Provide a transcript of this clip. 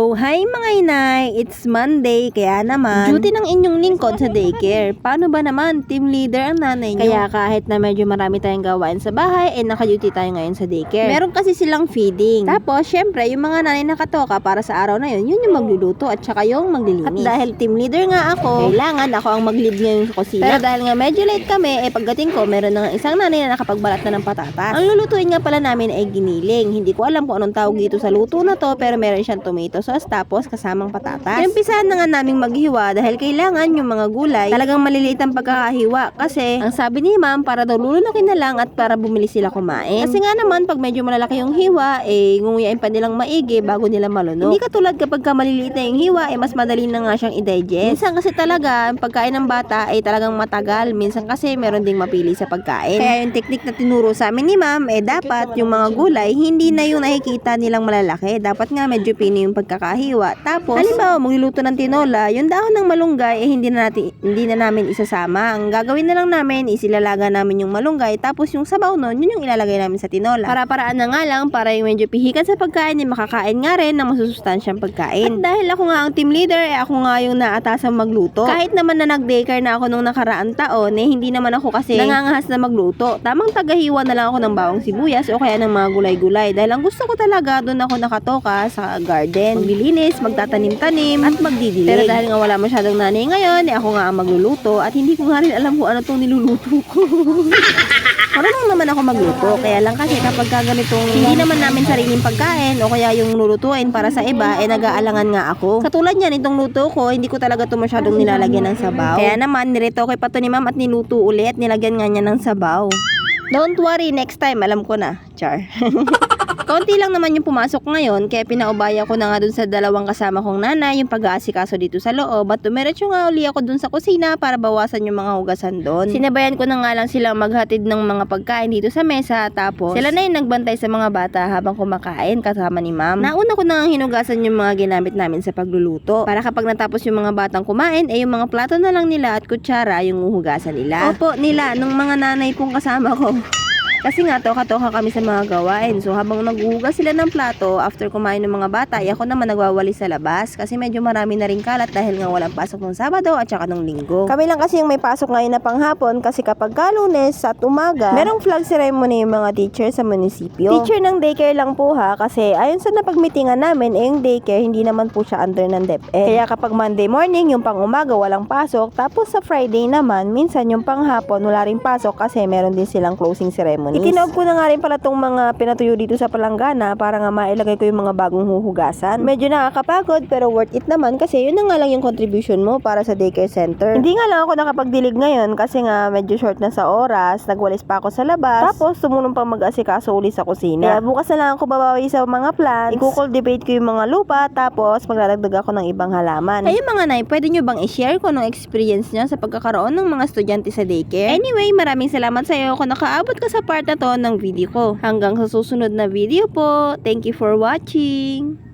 So, hi mga inay! It's Monday, kaya naman duty ng inyong lingkod sa daycare. Paano ba naman? Team leader ang nanay nyo. Kaya kahit na medyo marami tayong gawain sa bahay, naka-duty tayo ngayon sa daycare. Meron kasi silang feeding. Tapos, syempre, yung mga nanay nakatoka para sa araw na yun yung magluluto at saka yung maglilinis. At dahil team leader nga ako, kailangan ako ang mag-lead ngayon sa kusina. Pero dahil nga medyo late kami, pagdating ko, meron na isang nanay na nakapagbalat na ng patatas. Ang lulutuin nga pala namin ay giniling. Hindi ko alam kung anong tawag dito sa luto na to, pero meron siyang tomato sauce tapos kasamang patatas. Inumpisahan na nga naming maghiwa dahil kailangan yung mga gulay talagang maliliit ang pagkakahiwa kasi ang sabi ni ma'am para daw lulunukin na lang at para bumili sila kumain. Kasi nga naman pag medyo malalaki yung hiwa, ngunguyain pa nilang maigi bago nila malunok. Hindi katulad kapag maliliit na yung hiwa, mas madali na nga siyang i-digest. Minsan kasi talaga, ang pagkain ng bata ay talagang matagal. Minsan kasi meron ding mapili sa pagkain. Kaya yung technique na tinuro sa amin ni ma'am, dapat yung mga gulay, hindi na yung nakikita nilang malalaki. Dapat nga medyo pino yung pagkakahiwa. Tapos, halimbawa, magluluto ng tinola, yung dahon ng malunggay, hindi na namin isasama. Ang gagawin na lang namin, isilalaga namin yung malunggay, tapos yung sabaw nun, yun yung ilalagay namin sa tinola. Para-paraan na nga lang, para yung medyo pihikan sa pagkain, makakain nga rin ng masusustansyang pagkain. At dahil ako nga ang team leader, ako nga yung naatasang magluto. Kahit naman na nag-daycare na ako nung nakaraang taon, hindi naman ako kasi nangangahas na magluto. Tamang tagahiwa na lang ako ng bawang sibuyas o kaya ng mga gulay-gulay. Dahil ang gusto ko talaga, doon ako nakatoka sa garden. Maglilinis, magtatanim-tanim, at magdidilig. Pero dahil nga wala masyadong nanay ngayon, ako nga ang magluluto at hindi ko nga rin alam kung ano itong niluluto ko. Marunong naman ako magluto, kaya lang kasi kapag ganitong hindi naman namin sariling pagkain o kaya yung lulutuin para sa iba, nag-aalangan nga ako. Katulad niyan, itong luto ko, hindi ko talaga ito masyadong nilalagyan ng sabaw. Kaya naman, niretoke pa to ni ma'am at niluto ulit, nilagyan nga niya ng sabaw. Don't worry, next time, alam ko na. Char. Kaunti lang naman yung pumasok ngayon, kaya pinaubaya ko na nga dun sa dalawang kasama kong nanay yung pag-aasikaso dito sa loob at dumiretso nga uli ako dun sa kusina para bawasan yung mga hugasan doon. Sinabayan ko na nga lang silang maghatid ng mga pagkain dito sa mesa, tapos sila na yung nagbantay sa mga bata habang kumakain kasama ni ma'am. Nauna ko na nga hinugasan yung mga ginamit namin sa pagluluto para kapag natapos yung mga batang kumain, yung mga plato na lang nila at kutsara yung uhugasan nila. Opo, nila, nung mga nanay kong kasama ko. Kasi nga, toka-toka kami sa mga gawain. So, habang naghuhugas sila ng plato, after kumain ng mga bata, ako naman nagwawali sa labas. Kasi medyo marami na rin kalat dahil nga walang pasok ng Sabado at saka ng Linggo. Kami lang kasi yung may pasok ngayon na panghapon kasi kapag Lunes at umaga, merong flag ceremony yung mga teacher sa munisipyo. Teacher ng daycare lang po ha, kasi ayon sa napagmitingan namin, yung daycare hindi naman po siya under ng DepEd. Kaya kapag Monday morning, yung pang umaga walang pasok, tapos sa Friday naman, minsan yung panghapon wala rin pasok kasi meron din silang closing ceremony. Itinawag ko na nga rin pala tong mga pinatuyo dito sa palanggana para nga mailagay ko yung mga bagong huhugasan. Medyo nakakapagod pero worth it naman kasi yun na nga lang yung contribution mo para sa daycare center. Hindi nga lang ako nakapagdilig ngayon kasi nga medyo short na sa oras, nagwalis pa ako sa labas, tapos sumunong pang mag-asikaso uli sa kusina. Kaya bukas na lang ako babawi sa mga plants, i-cultivate ko yung mga lupa, tapos magdadagdag ako ng ibang halaman. Ayun mga nay, pwede nyo bang i-share ko ng experience nyo sa pagkakaroon ng mga estudyante sa daycare? Anyway, maraming salamat sa iyo kung nakaabot ka sa part na to ng video ko. Hanggang sa susunod na video po. Thank you for watching.